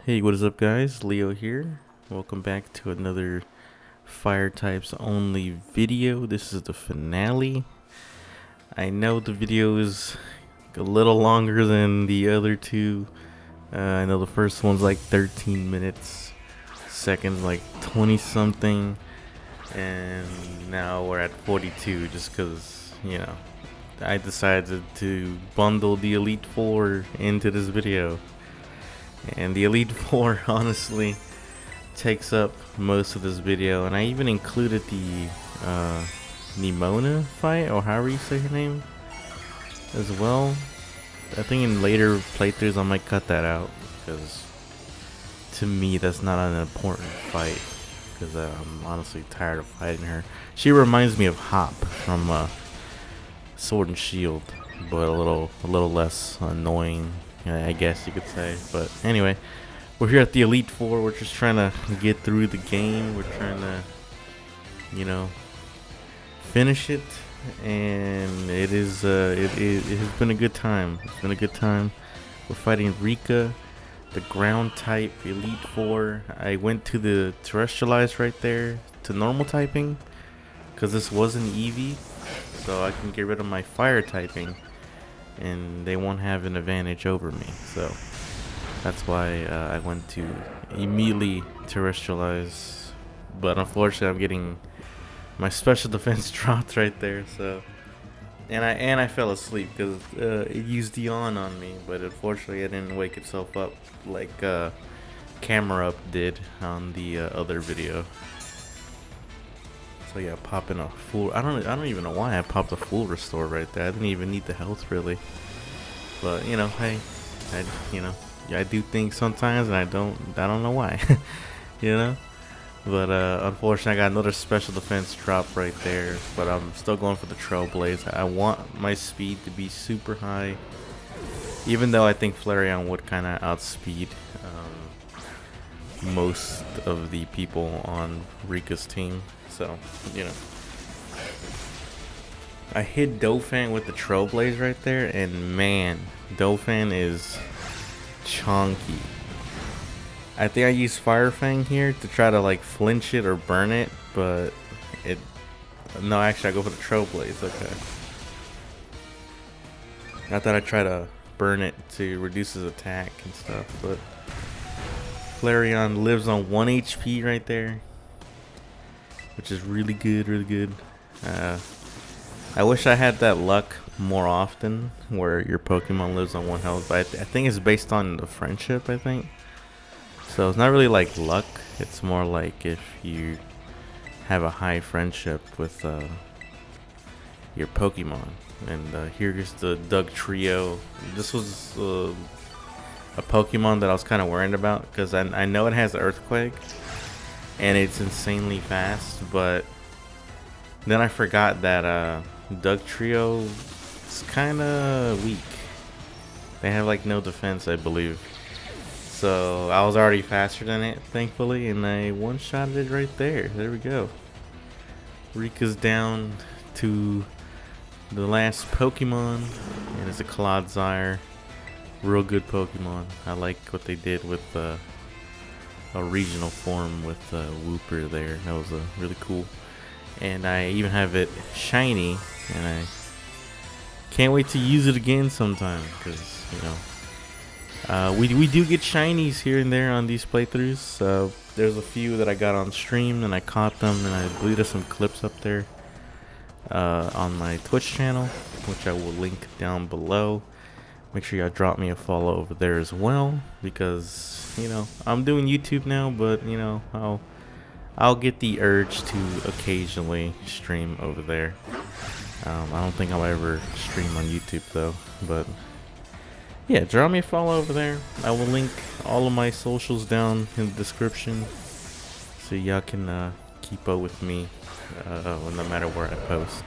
Hey, what is up, guys? Leo here. Welcome back to another Fire Types Only video. This is the finale. I know the video is a little longer than the other two. I know the first one's like 13 minutes, second's like 20 something, and now we're at 42 just because, I decided to bundle the Elite Four into this video. And the Elite Four honestly takes up most of this video, and I even included the Nemona fight, or however you say her name, as well. I think in later playthroughs I might cut that out, because to me that's not an important fight, because I'm honestly tired of fighting her. She reminds me of Hop from Sword and Shield, but a little less annoying, I guess you could say. But anyway, we're here at the Elite Four. We're just trying to get through the game. We're trying to, finish it, and it has been a good time. It's been a good time. We're fighting Rika, the ground type Elite Four. I went to the terrestrialized right there to normal typing, because this was an Eevee, so I can get rid of my fire typing, and they won't have an advantage over me. So that's why I went to immediately terrestrialize. But unfortunately, I'm getting my special defense dropped right there. So and I fell asleep because it used the on me. But unfortunately, it didn't wake itself up like Camera Up did on the other video. So yeah, popping a full. I don't even know why I popped a full restore right there. I didn't even need the health really. But hey, I do things sometimes, and I don't know why. But unfortunately, I got another special defense drop right there. But I'm still going for the Trailblaze. I want my speed to be super high, even though I think Flareon would kind of outspeed most of the people on Rika's team. So, I hit Dofan with the Trailblaze right there, and man, Dofan is chonky. I think I used Fire Fang here to try to like flinch it or burn it, but no, actually I go for the Trailblaze. Okay. I thought I'd try to burn it to reduce his attack and stuff, but Flareon lives on 1 HP right there, which is really good. I wish I had that luck more often, where your Pokemon lives on 1 health, but I think it's based on the friendship, I think. So it's not really like luck, it's more like if you have a high friendship with your Pokemon. And here's the Dugtrio. This was a Pokemon that I was kind of worried about, because I know it has Earthquake and it's insanely fast, but then I forgot that Dugtrio is kind of weak. They have like no defense, I believe. So I was already faster than it, thankfully, and I one-shotted it right there. There we go. Rika's down to the last Pokemon, and it's a Clodsire. Real good Pokemon. I like what they did with a regional form with Wooper there. That was really cool. And I even have it shiny, and I can't wait to use it again sometime, because we do get shinies here and there on these playthroughs. There's a few that I got on stream, and I caught them, and I believe there's some clips up there on my Twitch channel, which I will link down below. Make sure y'all drop me a follow over there as well, because I'm doing YouTube now, but I'll get the urge to occasionally stream over there. I don't think I'll ever stream on YouTube though, but yeah, drop me a follow over there. I will link all of my socials down in the description, so y'all can keep up with me no matter where I post.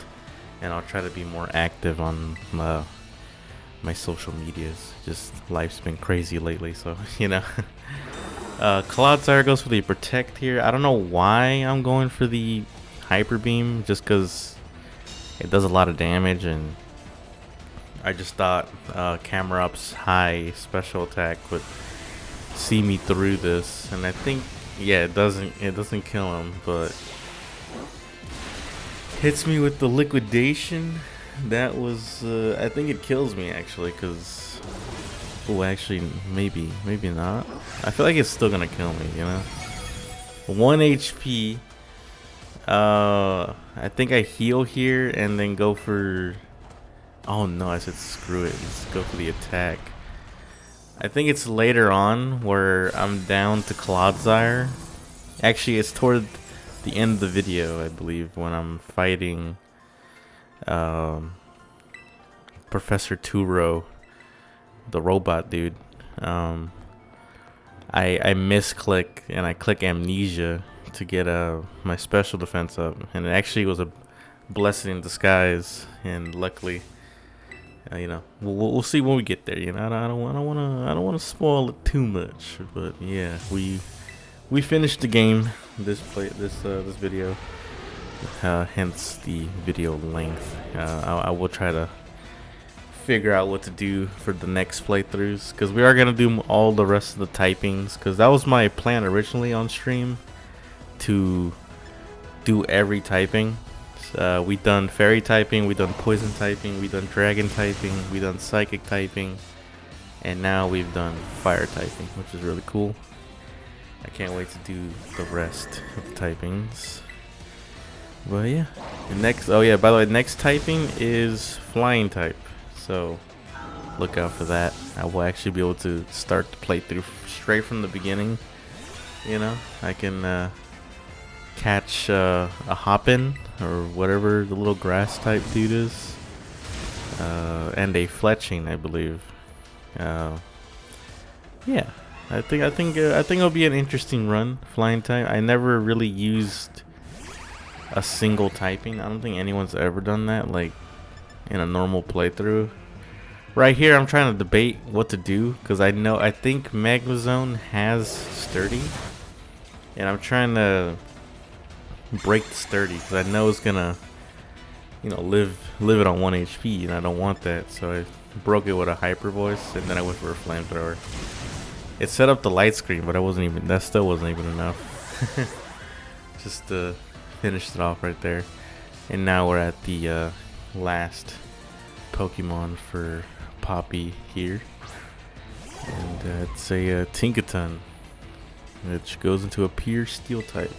And I'll try to be more active on my social medias. Just life's been crazy lately, so Clodsire goes for the Protect here. I don't know why I'm going for the Hyper Beam, just because it does a lot of damage, and I just thought Camera Up's high special attack would see me through this, and I think, yeah, it doesn't kill him, but hits me with the liquidation. That was, I think it kills me actually, because, oh, actually, maybe not. I feel like it's still gonna kill me, you know. 1 HP. I think I heal here and then go for. Oh no, I said screw it. Let's go for the attack. I think it's later on where I'm down to Clodsire. Actually, it's toward the end of the video, I believe, when I'm fighting Professor Turo, the robot dude. I misclick and I click Amnesia to get my special defense up, and it actually was a blessing in disguise. And luckily, you know, we'll see when we get there. You know, I don't want to spoil it too much, but yeah, we finished the game. This video, hence the video length. I will try to figure out what to do for the next playthroughs, because we are gonna do all the rest of the typings, because that was my plan originally on stream, to do every typing. We done fairy typing, we done poison typing, we done dragon typing, we done psychic typing, and now we've done fire typing, which is really cool. I can't wait to do the rest of the typings. But yeah, the next, oh yeah, by the way, next typing is flying type, so look out for that. I will actually be able to start the playthrough straight from the beginning. You know, I can catch a Hoppin, or whatever the little grass type dude is, and a Fletching, I believe. Yeah, I think it'll be an interesting run. Flying type. I never really used a single typing. I don't think anyone's ever done that, like in a normal playthrough. Right here, I'm trying to debate what to do, because I think Magmazone has sturdy, and I'm trying to break the sturdy, because I know it's gonna, you know, live it on 1 HP, and I don't want that. So I broke it with a hyper voice, and then I went for a flamethrower. It set up the light screen, but that still wasn't even enough. Just finished it off right there, and now we're at the last Pokemon for Poppy here, and it's a Tinkaton, which goes into a pure steel type,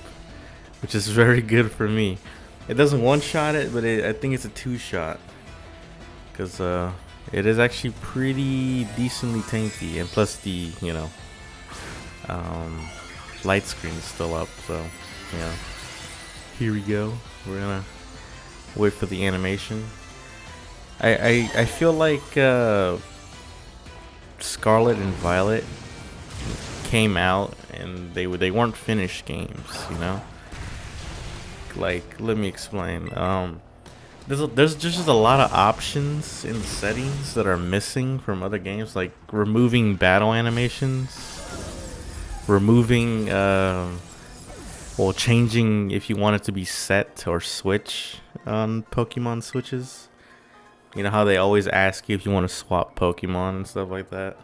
which is very good for me. It doesn't one-shot it, but I think it's a two-shot, because it is actually pretty decently tanky, and plus the, you know, light screen is still up, so yeah. Here we go. We're gonna wait for the animation. I feel like Scarlet and Violet came out and they weren't finished games, you know. Like, let me explain. There's just a lot of options in the settings that are missing from other games, like removing battle animations, removing changing if you want it to be set or switch on Pokemon switches. You know how they always ask you if you want to swap Pokemon and stuff like that.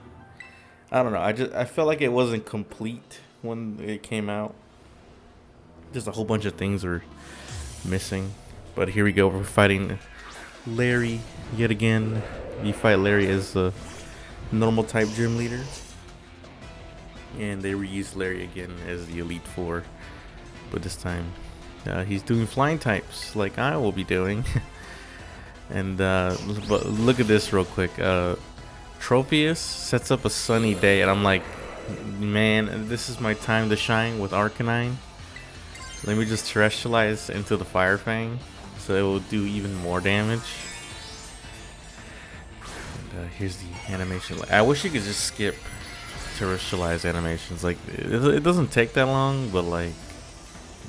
I don't know. I felt like it wasn't complete when it came out. Just a whole bunch of things were missing. But here we go. We're fighting Larry yet again. You fight Larry as a normal type gym leader, and they reused Larry again as the Elite Four, but this time he's doing flying types like I will be doing. And but look at this real quick. Tropius sets up a sunny day, and I'm like, man, this is my time to shine with Arcanine. Let me just terrestrialize into the Fire Fang, so it will do even more damage. And here's the animation. I wish you could just skip terrestrialize animations. Like, it doesn't take that long, but like,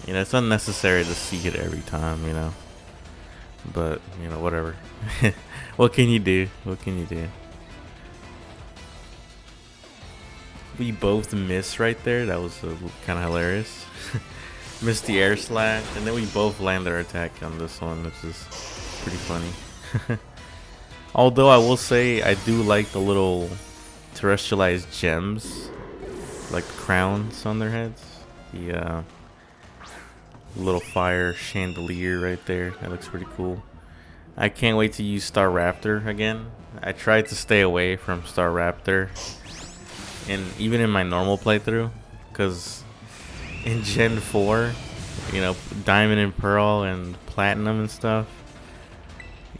you know, it's unnecessary to see it every time, you know. But, you know, whatever. What can you do? What can you do? We both missed right there. That was kind of hilarious. Missed the air slash, and then we both land our attack on this one, which is pretty funny. Although I will say I do like the little terrestrialized gems like crowns on their heads. The little fire chandelier right there. That looks pretty cool. I can't wait to use Staraptor again. I tried to stay away from Staraptor, and even in my normal playthrough, because in Gen 4, you know, Diamond and Pearl and Platinum and stuff,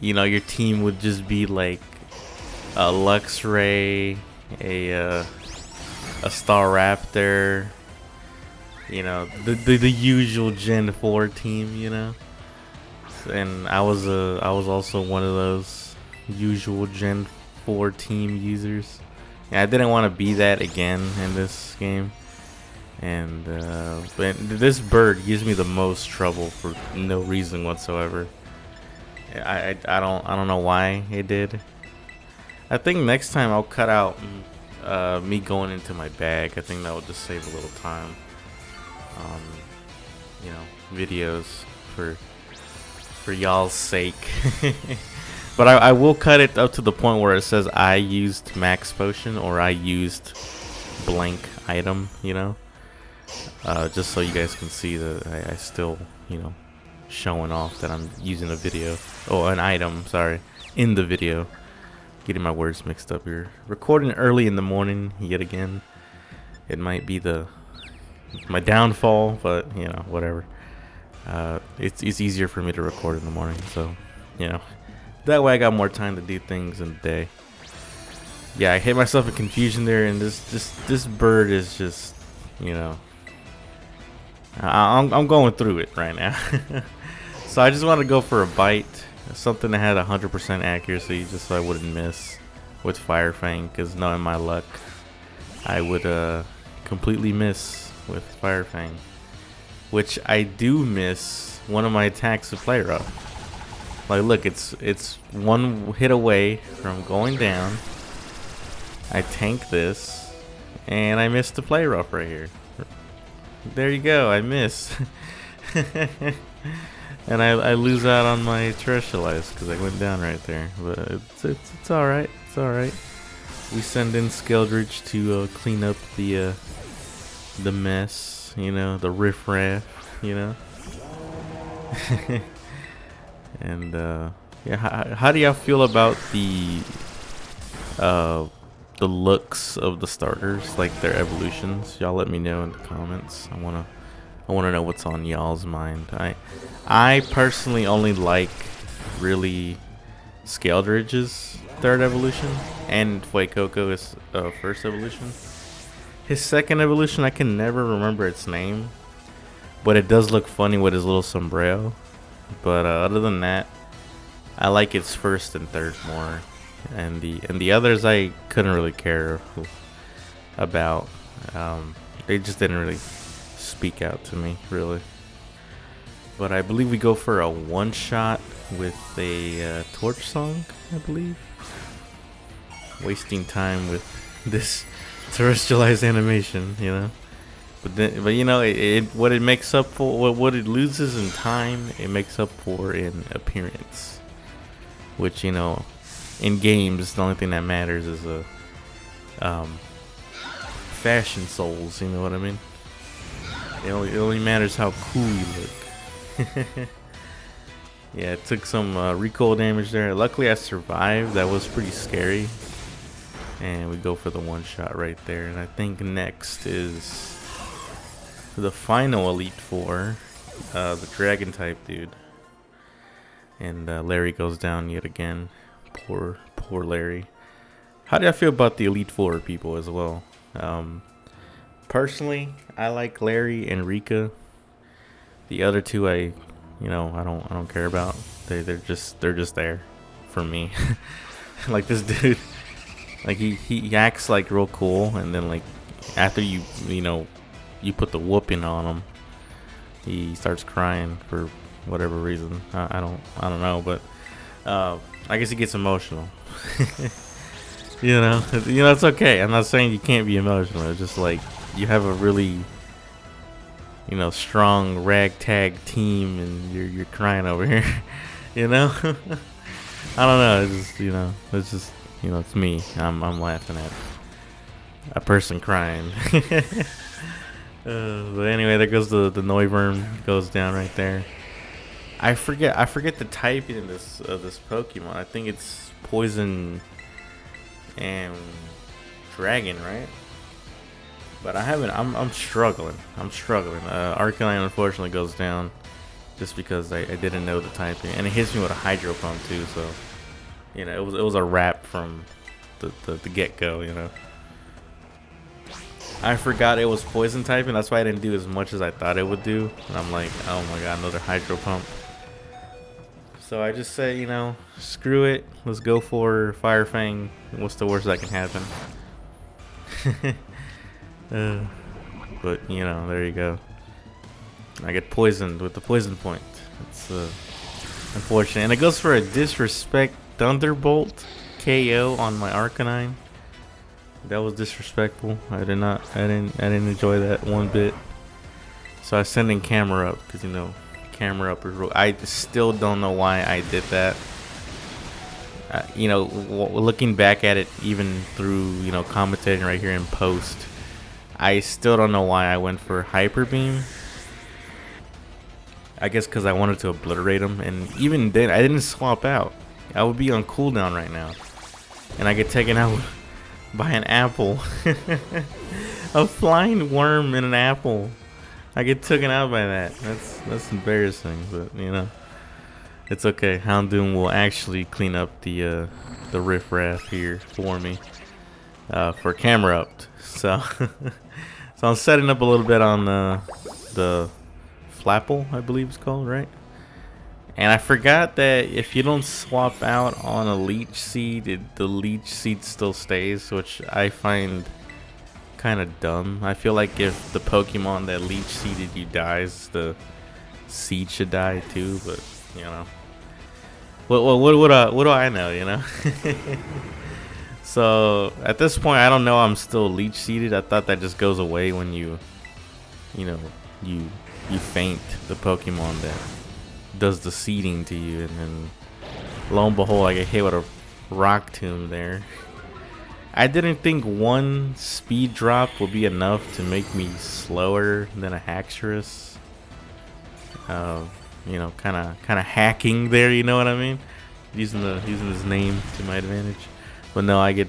you know, your team would just be like a Luxray, a Staraptor, you know, the usual Gen 4 team, you know. And I was also one of those usual Gen 4 team users. Yeah, I didn't want to be that again in this game. And but this bird gives me the most trouble for no reason whatsoever. I don't know why it did. I think next time I'll cut out me going into my bag. I think that will just save a little time. You know, videos for y'all's sake. But I will cut it up to the point where it says I used max potion or I used blank item, you know, just so you guys can see that I still, you know, showing off that I'm using a video, an item, sorry, in the video. Getting my words mixed up here. Recording early in the morning yet again. It might be my downfall, but you know, whatever. It's easier for me to record in the morning, so you know, that way I got more time to do things in the day. Yeah, I hit myself in confusion there, and this bird is just, you know, I'm going through it right now. So I just want to go for a bite, something that had 100% accuracy, just so I wouldn't miss with Fire Fang, because knowing my luck, I would completely miss with Fire Fang. Which I do miss one of my attacks with Play Rough. Like, look, it's one hit away from going down. I tank this, and I missed the Play Rough right here. There you go, I miss. And I lose out on my Terrestrialize because I went down right there. But it's alright, it's alright. We send in Skeldritch to clean up the mess, you know, the riffraff, you know. And yeah, how do y'all feel about the looks of the starters, like their evolutions? Y'all let me know in the comments. I wanna know what's on y'all's mind. I personally only like really Skeldritch's third evolution and Fuecoco's first evolution. His second evolution, I can never remember its name, but it does look funny with his little sombrero. But other than that, I like its first and third more, and the others I couldn't really care about. They just didn't really speak out to me, really. But I believe we go for a one-shot with a torch song, I believe. Wasting time with this terrestrialized animation, you know. But you know, what it makes up for, what it loses in time, it makes up for in appearance. Which, you know, in games, the only thing that matters is fashion souls. You know what I mean? It only matters how cool you look. Yeah, it took some recoil damage there. Luckily, I survived. That was pretty scary. And we go for the one shot right there. And I think next is the final Elite Four, the Dragon type dude. And Larry goes down yet again. Poor Larry. How do I feel about the Elite Four people as well? Personally, I like Larry and Rika. The other two, I don't care about. They're just there for me. Like this dude, like he acts like real cool, and then like after you put the whooping on him, he starts crying for whatever reason. I don't know, but I guess he gets emotional. you know, it's okay. I'm not saying you can't be emotional. It's just like you have a really, you know, strong ragtag team, and you're crying over here. You know, I don't know. It's just, it's me. I'm laughing at a person crying. But anyway, there goes the Noivern, goes down right there. I forget the typing of this Pokemon. I think it's poison and dragon, right? But I haven't. I'm struggling. Arcanine unfortunately goes down just because I didn't know the typing, and it hits me with a Hydro Pump too. So you know, it was a wrap from the get go. You know, I forgot it was poison typing. That's why I didn't do as much as I thought it would do. And I'm like, oh my god, another Hydro Pump. So I just say, you know, screw it. Let's go for Fire Fang. What's the worst that can happen? But you know, there you go. I get poisoned with the poison point. It's unfortunate, and it goes for a disrespect Thunderbolt KO on my Arcanine. That was disrespectful. I didn't enjoy that one bit. So I sent in camera up because you know, camera up is real. I still don't know why I did that. You know, looking back at it, even through, you know, commentating right here in post, I still don't know why I went for Hyper Beam. I guess because I wanted to obliterate him, and even then, I didn't swap out. I would be on cooldown right now, and I get taken out by an apple. A flying worm in an apple. I get taken out by that. That's embarrassing, but you know, it's okay. Houndoom will actually clean up the riffraff here for me for camera up. So so I'm setting up a little bit on the Flapple, I believe it's called, right? And I forgot that if you don't swap out on a Leech Seed, the Leech Seed still stays, which I find kind of dumb. I feel like if the Pokemon that Leech Seeded you dies, the seed should die too, but you know. What do I know, you know? So at this point, I don't know. I'm still Leech Seeded. I thought that just goes away when you know, you faint the Pokemon that does the seeding to you, and then lo and behold, I get hit with a Rock Tomb there. I didn't think one speed drop would be enough to make me slower than a Haxorus. You know, kind of hacking there. You know what I mean? Using his name to my advantage. But no, I get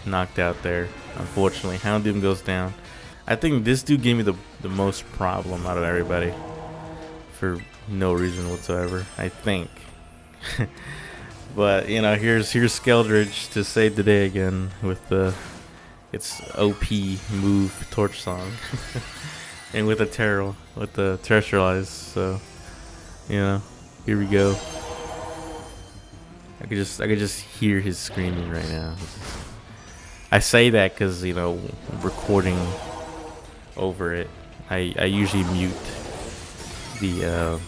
knocked out there. Unfortunately, Houndoom goes down. I think this dude gave me the most problem out of everybody for no reason whatsoever, I think. But you know, here's Skeldridge to save the day again with its OP move Torch Song, and with the Terrestrialize. So you know, here we go. I could just hear his screaming right now. I say that because, you know, recording over it, I usually mute the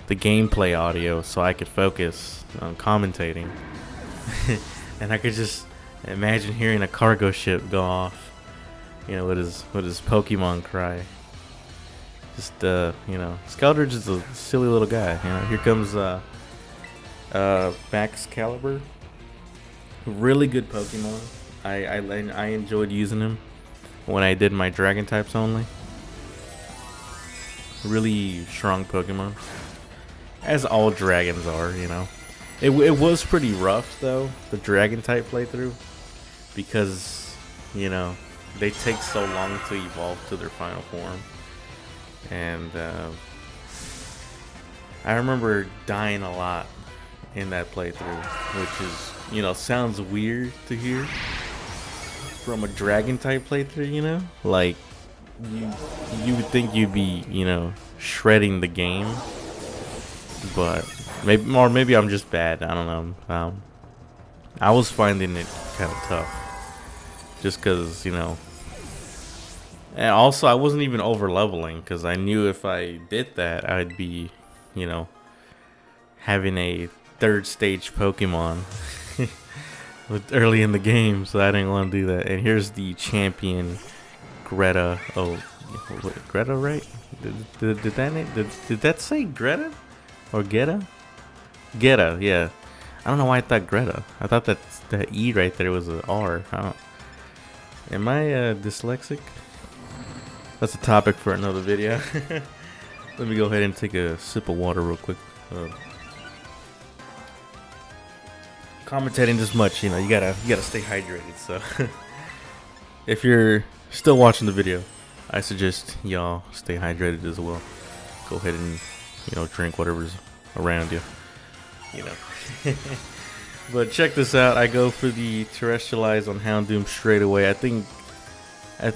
gameplay audio so I could focus on commentating. And I could just imagine hearing a cargo ship go off, you know, with his Pokemon cry. Just you know, Skeldridge is a silly little guy. You know, here comes Max Caliber. Really good Pokemon. I enjoyed using him when I did my Dragon types only. Really strong Pokemon, as all dragons are, you know. It was pretty rough though, the Dragon type playthrough, because you know they take so long to evolve to their final form, and I remember dying a lot in that playthrough, which is, you know, sounds weird to hear from a Dragon type playthrough, you know, like you would think you'd be, you know, shredding the game, but maybe I'm just bad. I don't know. I was finding it kind of tough, just because, you know, and also I wasn't even over leveling, because I knew if I did that, I'd be, you know, having a third stage Pokemon early in the game, so I didn't want to do that. And here's the champion, Greta. Oh, Greta, right? Did that say Greta or Geta? Geta, yeah. I don't know why I thought Greta. I thought that E right there was an R. Am I dyslexic? That's a topic for another video. Let me go ahead and take a sip of water real quick. Commentating this much, you know, you gotta stay hydrated. So if you're still watching the video, I suggest y'all stay hydrated as well. Go ahead and, you know, drink whatever's around you, you know. But check this out. I go for the Terrestrialize on Houndoom straight away. I think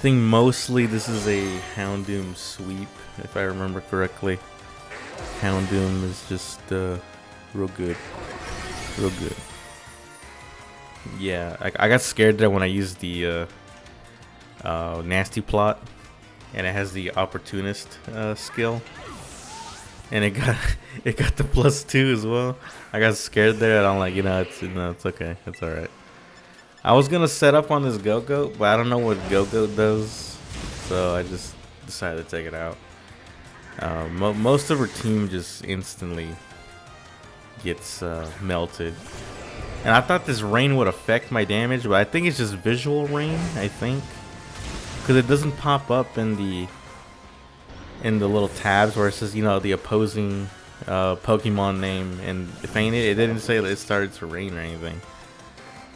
mostly this is a Houndoom sweep, if I remember correctly. Houndoom is just real good. Real good. Yeah, I got scared there when I used the Nasty Plot, and it has the Opportunist skill, and it got the +2 as well. I got scared there, and I'm like, you know, it's okay, it's all right. I was gonna set up on this Go-Goat, but I don't know what Go-Goat does, so I just decided to take it out. Most of her team just instantly gets melted. And I thought this rain would affect my damage, but I think it's just visual rain, I think. Because it doesn't pop up in the little tabs where it says, you know, the opposing Pokemon name. And if it didn't say that it started to rain or anything.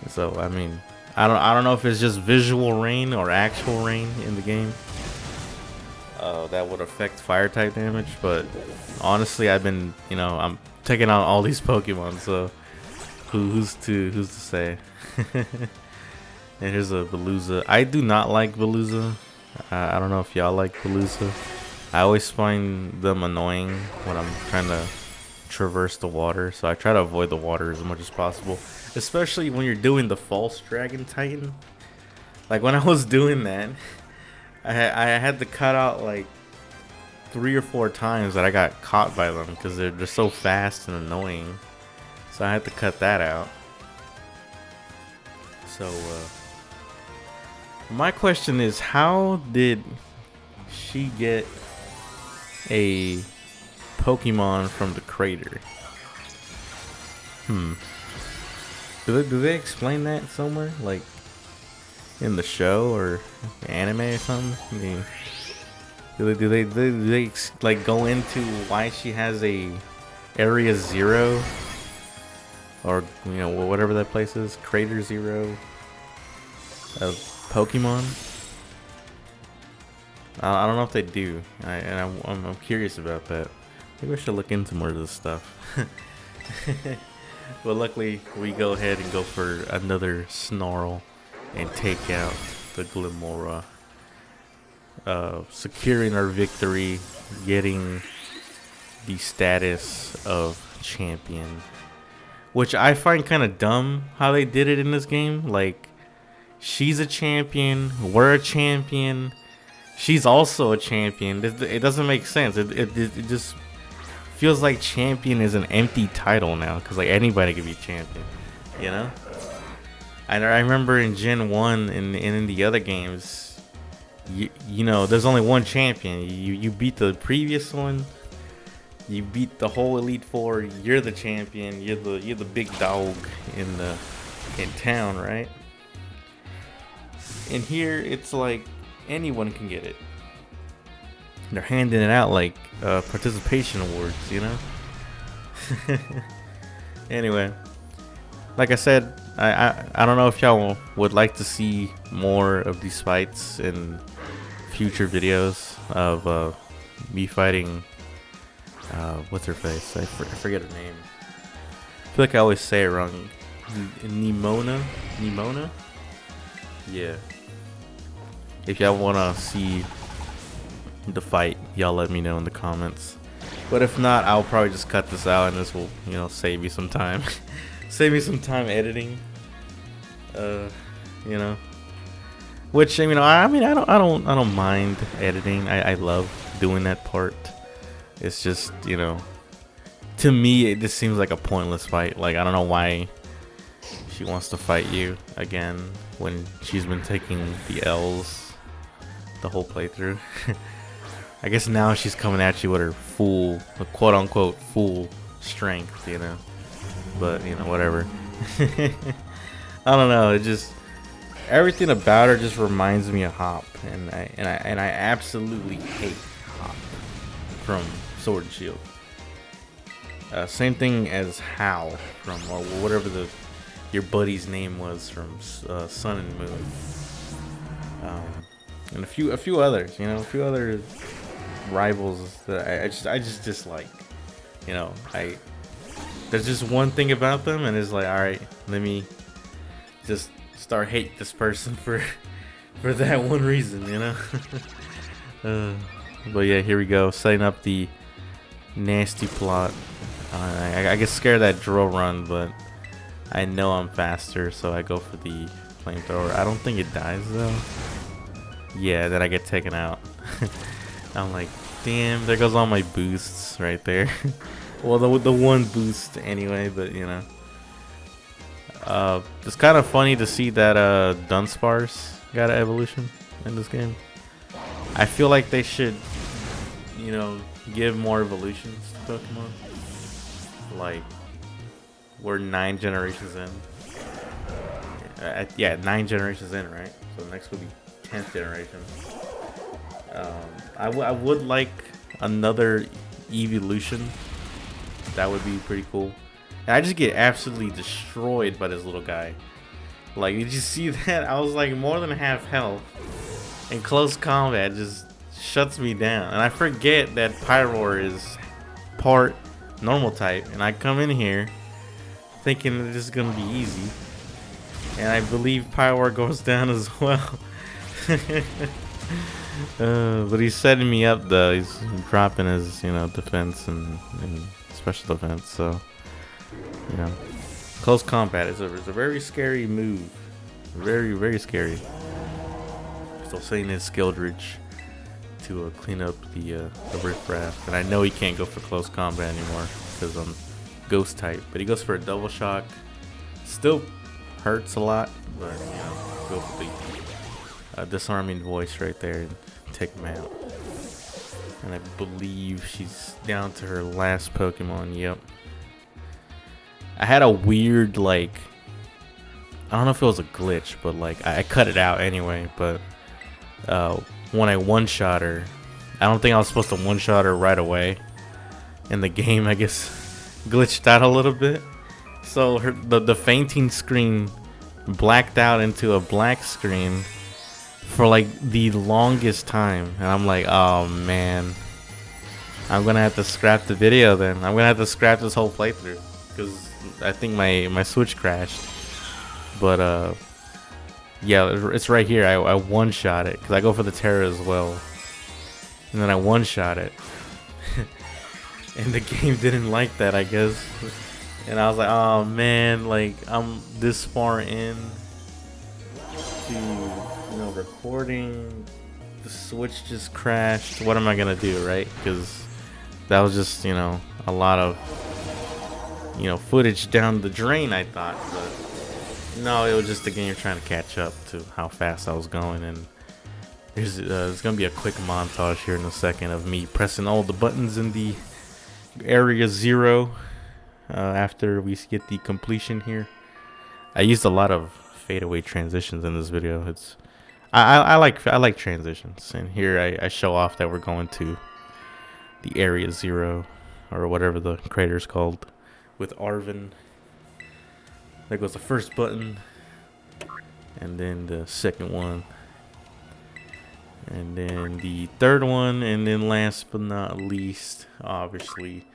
So, I mean, I don't know if it's just visual rain or actual rain in the game. That would affect fire type damage, but honestly, I'm taking out all these Pokemon, so who's to say? And here's a Veluza. I do not like Veluza. I don't know if y'all like Veluza. I always find them annoying when I'm trying to traverse the water, so I try to avoid the water as much as possible, especially when you're doing the false Dragon Titan. Like when I was doing that, I had to cut out like 3 or 4 times that I got caught by them because they're so fast and annoying. So I had to cut that out. So my question is, how did she get a Pokemon from the crater? Do they explain that somewhere, like in the show or anime or something? I mean, do they like go into why she has a Area Zero, or you know, whatever that place is, Crater Zero of Pokemon? I don't know if they do, I'm curious about that. Maybe I should look into more of this stuff. But luckily, we go ahead and go for another Snarl and take out the Glimmora, securing our victory, getting the status of champion, which I find kind of dumb how they did it in this game. Like, she's a champion, we're a champion, she's also a champion. It doesn't make sense. It just feels like champion is an empty title now, because like anybody could be champion, you know? And I remember in Gen 1 and in the other games, you know, there's only one champion. You beat the previous one, you beat the whole Elite Four, you're the champion, you're the big dog in town, right? And here it's like anyone can get it. They're handing it out like participation awards, you know? Anyway, like I said, I don't know if y'all would like to see more of these fights in future videos of me fighting, what's her face? I forget her name. I feel like I always say it wrong. Nemona? Yeah. If y'all want to see the fight, y'all let me know in the comments. But if not, I'll probably just cut this out, and this will, you know, save me some time. Save me some time editing. You know, which, you know, I mean, I don't mind editing. I love doing that part. It's just, you know, to me it just seems like a pointless fight. Like, I don't know why she wants to fight you again when she's been taking the L's the whole playthrough. I guess now she's coming at you with her full, quote unquote, full strength, you know. But, you know, whatever. I don't know. It just, everything about her just reminds me of Hop, and I absolutely hate Hop from Sword and Shield. Same thing as Hal from whatever your buddy's name was from Sun and Moon, and a few others, you know, a few other rivals that I just dislike. You know, there's just one thing about them, and it's like, all right, let me just start hate this person for that one reason, you know. But yeah, here we go, setting up the nasty plot. I get scared of that drill run, but I know I'm faster, so I go for the flamethrower. I don't think it dies though. Yeah, then I get taken out. I'm like, damn, there goes all my boosts right there. Well, the one boost anyway, but you know. It's kind of funny to see that Dunsparce got an evolution in this game. I feel like they should, you know, give more evolutions to Pokemon. Like, we're 9 generations in. Yeah, 9 generations in, right? So next will be 10th generation. I would like another evolution. That would be pretty cool. And I just get absolutely destroyed by this little guy. Like, did you see that? I was like more than half health. And close combat just shuts me down. And I forget that Pyroar is part normal type. And I come in here thinking that this is going to be easy. And I believe Pyroar goes down as well. But he's setting me up though. He's dropping his, you know, defense and special defense. So, you know, close combat is a very scary move. Very, very scary. Still saying it's Skildridge to clean up the riffraff. And I know he can't go for close combat anymore because I'm ghost type. But he goes for a double shock. Still hurts a lot, but you know, go for the disarming voice right there and take him out. And I believe she's down to her last Pokemon. Yep. I had a weird, like, I don't know if it was a glitch, but like I cut it out anyway. But when I one-shot her, I don't think I was supposed to one-shot her right away. And the game, I guess, glitched out a little bit. So the fainting screen blacked out into a black screen for like the longest time, and I'm like, oh man, I'm gonna have to scrap the video then. I'm gonna have to scrap this whole playthrough because I think my Switch crashed. But yeah, it's right here. I one-shot it because I go for the Terra as well, and then I one-shot it. And the game didn't like that, I guess. And I was like, oh man, like I'm this far in to, you know, recording. The Switch just crashed. What am I gonna do, right? Because that was just, you know, a lot of, you know, footage down the drain, I thought. But no, it was just the game trying to catch up to how fast I was going. And there's gonna be a quick montage here in a second of me pressing all the buttons in the Area 0 after we get the completion here. I used a lot of fadeaway transitions in this video. I like transitions, and here I show off that we're going to the Area 0 or whatever the crater's called with Arven. There goes the first button, and then the second one, and then the third one, and then last but not least, obviously,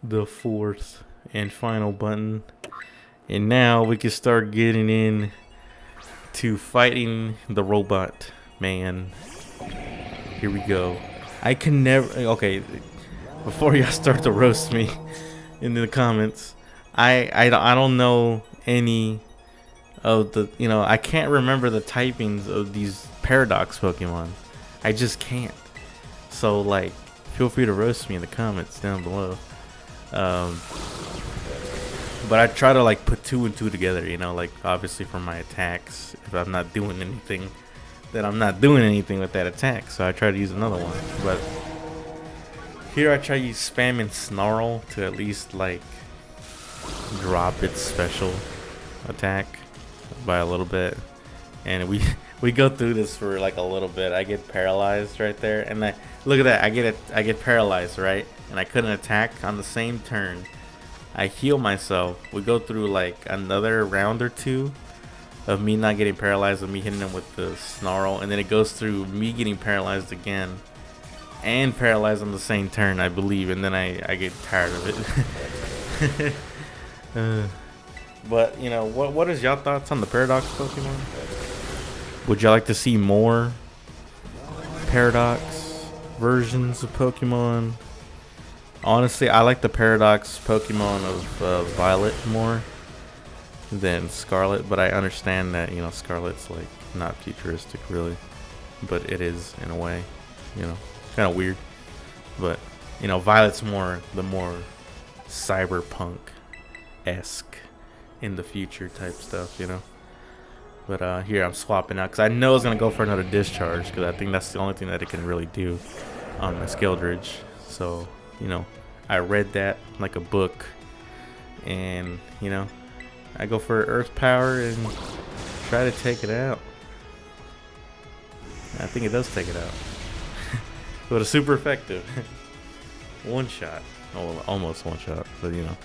the fourth and final button. And now we can start getting in to fighting the robot man. Here we go. I can never, okay, before y'all start to roast me in the comments, I don't know any of the, you know, I can't remember the typings of these Paradox Pokemon. I just can't. So like, feel free to roast me in the comments down below. But I try to like put 2 and 2 together, you know, like obviously for my attacks. If I'm not doing anything, then I'm not doing anything with that attack. So I try to use another one. But here I try to use spamming Snarl to at least like drop its special attack by a little bit. and we go through this for like a little bit. I get paralyzed right there, and I look at that. I get paralyzed, right, and I couldn't attack on the same turn. I heal myself. We go through like another round or two of me not getting paralyzed, and me hitting him with the snarl, and then it goes through me getting paralyzed again and paralyzed on the same turn, I believe, and then I get tired of it. But you know, what is y'all thoughts on the Paradox Pokemon? Would y'all like to see more Paradox versions of Pokemon? Honestly, I like the Paradox Pokemon of Violet more than Scarlet, but I understand that, you know, Scarlet's like not futuristic really, but it is in a way, you know, kind of weird. But you know, Violet's more cyberpunk-esque in the future type stuff, you know. But here I'm swapping out because I know it's gonna go for another discharge, because I think that's the only thing that it can really do on my Skeldridge. So you know, I read that like a book, and you know, I go for Earth Power and try to take it out. I think it does take it out. But it's super effective. One shot. Oh, well, almost one shot, but you know.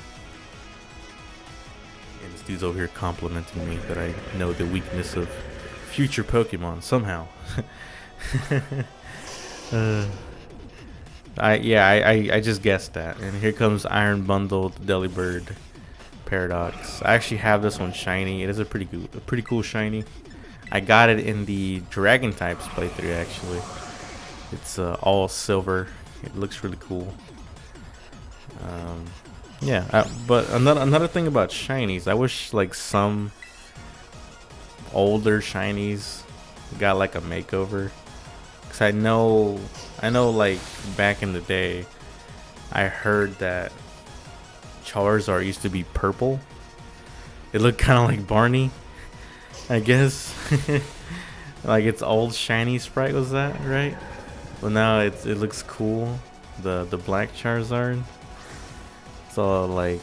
And this dude's over here complimenting me that I know the weakness of future Pokemon somehow. I just guessed that. And here comes Iron Bundle, the Delibird Paradox. I actually have this one shiny. It is a pretty cool shiny. I got it in the Dragon types playthrough actually. It's all silver. It looks really cool. But another thing about shinies, I wish like some older shinies got like a makeover. Cause I know like back in the day, I heard that Charizard used to be purple. It looked kind of like Barney, I guess. Like its old shiny sprite was that, right? Well, now it looks cool. The black Charizard. So like,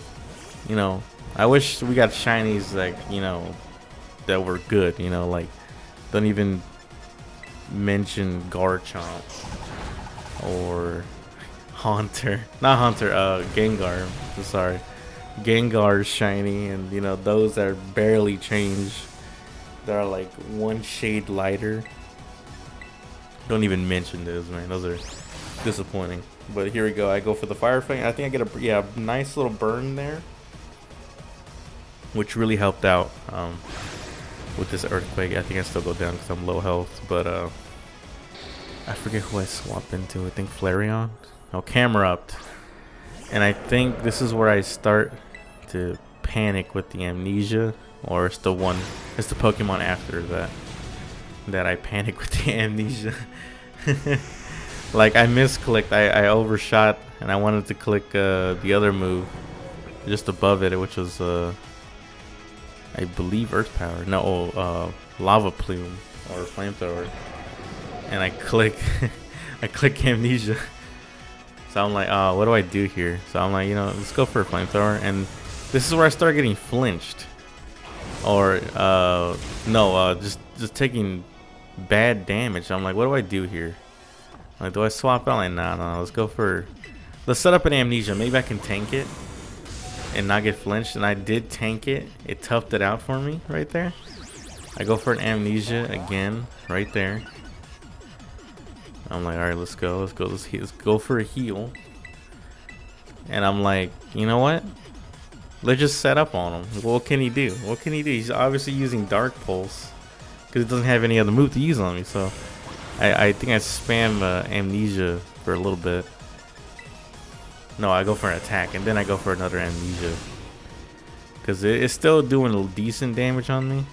you know, I wish we got shinies like, you know, that were good. You know, like don't even mention Garchomp or Haunter, not Haunter, Gengar. Sorry, Gengar's shiny, and you know those that are barely changed, that are like one shade lighter. Don't even mention those, man. Those are disappointing. But here we go. I go for the Fire Fang. I think I get a nice little burn there, which really helped out with this Earthquake. I think I still go down because I'm low health, but I forget who I swapped into. I think Flareon. Oh, Camerupt. And I think this is where I start to panic with the Amnesia, or it's the Pokemon after that I panic with the Amnesia. Like I misclicked, I overshot, and I wanted to click the other move just above it, which was I believe Earth Power. No, Lava Plume or Flamethrower. And I click I click Amnesia. So I'm like, what do I do here? So I'm like, you know, let's go for a Flamethrower. And this is where I start getting flinched. Or just taking bad damage. I'm like, what do I do here? Like, do I swap out? Like, no, let's set up an Amnesia. Maybe I can tank it and not get flinched. And I did tank it. It toughed it out for me right there. I go for an Amnesia again right there. I'm like, all right, let's go for a heal. And I'm like, you know what? Let's just set up on him. What can he do? He's obviously using Dark Pulse because it doesn't have any other move to use on me. So I think I spam Amnesia for a little bit. No, I go for an attack, and then I go for another Amnesia because it's still doing a decent damage on me.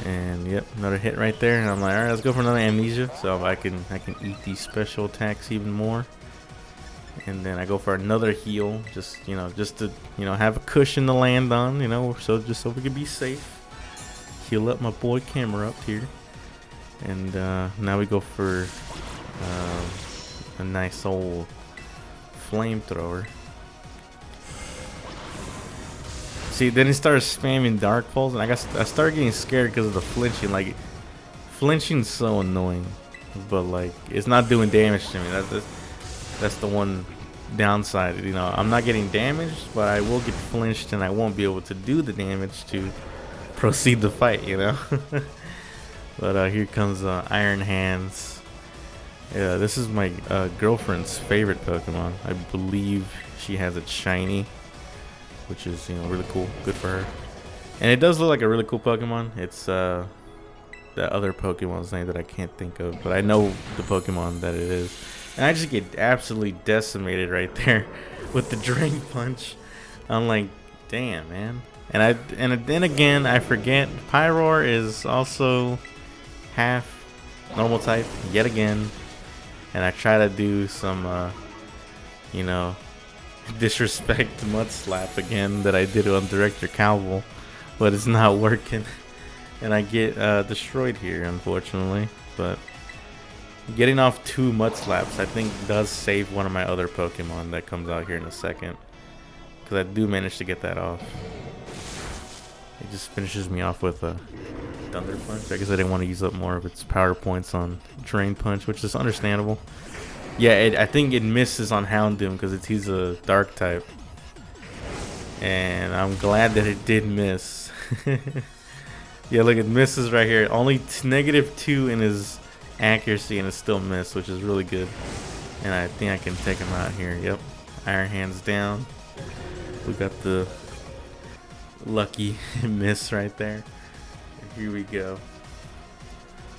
And yep, another hit right there. And I'm like, all right, let's go for another Amnesia, so I can eat these special attacks even more. And then I go for another heal, just to have a cushion to land on, so we can be safe. Heal up my boy Camerupt here, and now we go for a nice old Flamethrower. See, then he started spamming Dark Pulse, and I started getting scared because of the flinching. Like, flinching's so annoying, but like it's not doing damage to me. That's the one downside. You know, I'm not getting damaged, but I will get flinched, and I won't be able to do the damage to proceed the fight. You know. But here comes Iron Hands. Yeah, this is my girlfriend's favorite Pokemon. I believe she has it shiny, which is, you know, really cool. Good for her. And it does look like a really cool Pokemon. It's the other Pokemon's name that I can't think of, but I know the Pokemon that it is. And I just get absolutely decimated right there with the Drain Punch. I'm like, damn, man. And then again, I forget Pyroar is also half normal type yet again. And I try to do some, you know, disrespect Mud Slap again that I did on Director Calvel, but it's not working. And I get destroyed here, unfortunately. But getting off 2 Mud Slaps, I think, does save one of my other Pokemon that comes out here in a second. Because I do manage to get that off. It just finishes me off with a Thunder Punch. I guess I didn't want to use up more of its power points on Drain Punch, which is understandable. Yeah, I think it misses on Houndoom because he's a Dark type. And I'm glad that it did miss. Yeah, look, it misses right here. Only -2 in his accuracy, and it still missed, which is really good. And I think I can take him out here. Yep, Iron Hands down. We got the lucky miss right there. Here we go.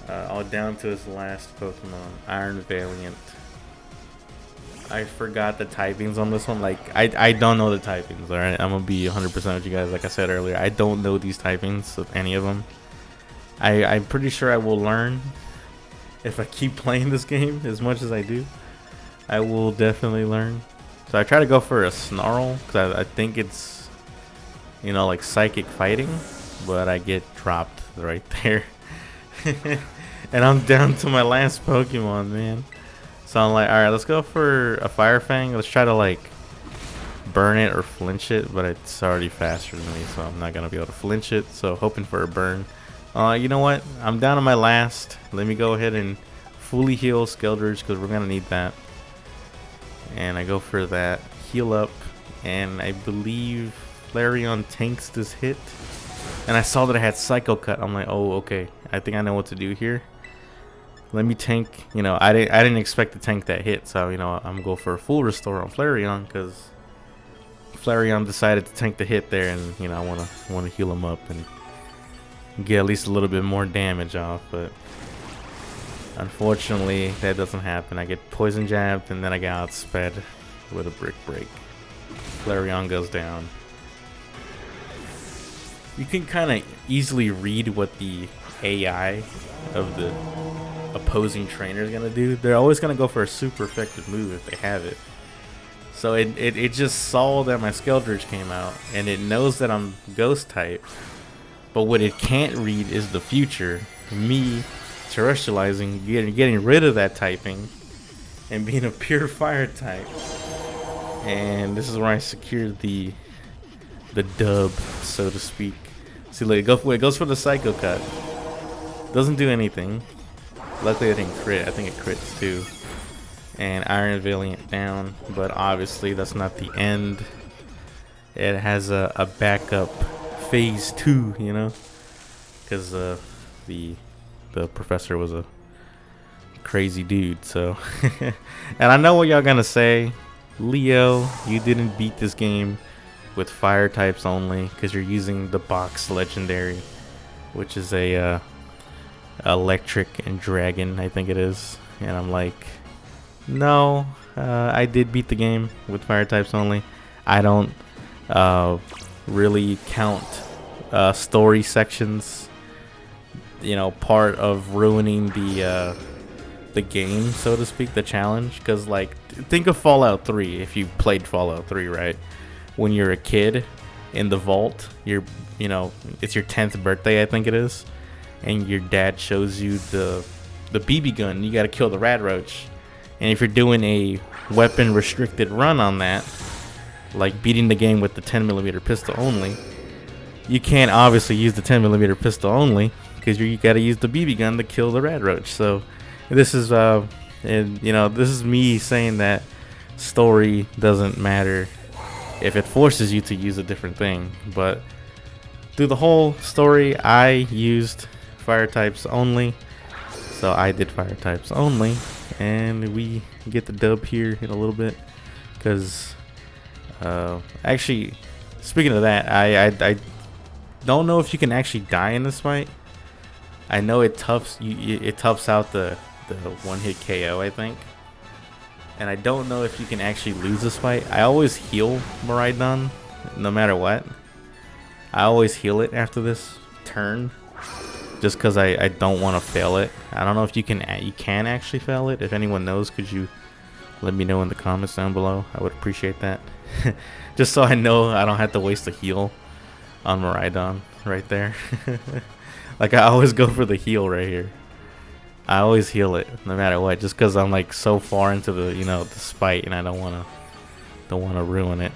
All down to his last Pokemon, Iron Valiant. I forgot the typings on this one. Like, I don't know the typings, alright? I'm gonna be 100% with you guys. Like I said earlier, I don't know these typings of any of them. I'm pretty sure I will learn if I keep playing this game as much as I do. I will definitely learn. So I try to go for a Snarl, because I think it's, you know, like psychic fighting, but I get dropped right there. And I'm down to my last Pokemon, man. So I'm like, alright, let's go for a Fire Fang. Let's try to like burn it or flinch it, but it's already faster than me, so I'm not gonna be able to flinch it. So hoping for a burn. You know what? I'm down to my last. Let me go ahead and fully heal Skeldridge because we're gonna need that. And I go for that heal up, and I believe Flareon tanks this hit. And I saw that I had Psycho Cut. I'm like, oh, okay. I think I know what to do here. Let me tank. You know, I didn't expect to tank that hit, so you know I'm gonna go for a full restore on Flareon because Flareon decided to tank the hit there, and you know I wanna heal him up and get at least a little bit more damage off. But unfortunately, that doesn't happen. I get poison jabbed, and then I get outsped with a Brick Break. Flareon goes down. You can kind of easily read what the AI of the opposing trainer is gonna do. They're always gonna go for a super effective move if they have it. So it just saw that my Skeldridge came out, and it knows that I'm Ghost type. But what it can't read is the future. Me terrestrializing, getting rid of that typing, and being a pure fire type. And this is where I secured the dub, so to speak. See, like, it goes for the Psycho Cut. Doesn't do anything. Luckily, I didn't crit. I think it crits too. And Iron Valiant down, but obviously that's not the end. It has a backup phase 2, you know, because the professor was a crazy dude. So, and I know what y'all gonna say, Leo, you didn't beat this game with fire types only because you're using the box legendary, which is a electric and dragon, I think it is. And I'm like, no, I did beat the game with fire types only. I don't really count story sections, you know, part of ruining the game, so to speak, the challenge. Because like, think of Fallout 3. If you played Fallout 3, right, when you're a kid in the vault, you know, it's your 10th birthday, I think it is, and your dad shows you the BB gun. You got to kill the Radroach. And if you're doing a weapon restricted run on that, like beating the game with the 10mm pistol only, you can't obviously use the 10mm pistol only, because you got to use the BB gun to kill the Radroach. So this is and you know, this is me saying that story doesn't matter if it forces you to use a different thing. But through the whole story, I used fire types only, so I did fire types only, and we get the dub here in a little bit. Because actually, speaking of that, I don't know if you can actually die in this fight. I know it toughs out the one hit KO, I think. And I don't know if you can actually lose this fight. I always heal Miraidon, no matter what. I always heal it after this turn, just because I don't want to fail it. I don't know if you can actually fail it. If anyone knows, could you let me know in the comments down below? I would appreciate that. Just so I know I don't have to waste a heal on Miraidon right there. Like, I always go for the heal right here. I always heal it no matter what, just because I'm like so far into the, you know, the spite, and I don't want to ruin it.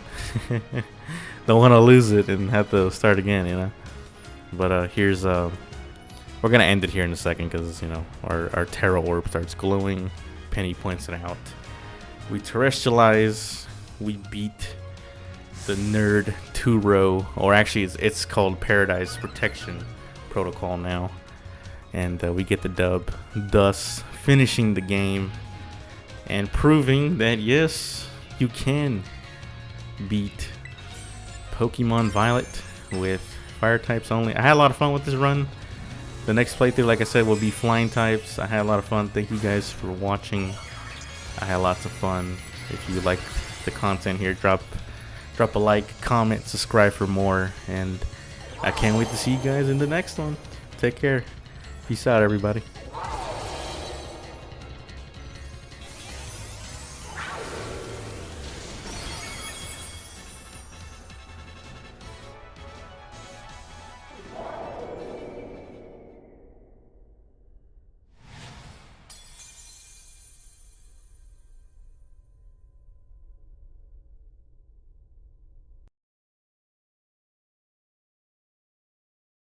Don't want to lose it and have to start again, you know. But here's we're gonna end it here in a second, because, you know, our Terra Orb starts glowing. Penny points it out. We terrestrialize. We beat the nerd Turo, or actually it's called Paradise Protection Protocol now. And we get the dub, thus finishing the game and proving that, yes, you can beat Pokemon Violet with fire types only. I had a lot of fun with this run. The next playthrough, like I said, will be flying types. I had a lot of fun. Thank you guys for watching. I had lots of fun. If you like the content here, drop a like, comment, subscribe for more, and I can't wait to see you guys in the next one. Take care. Peace out, everybody.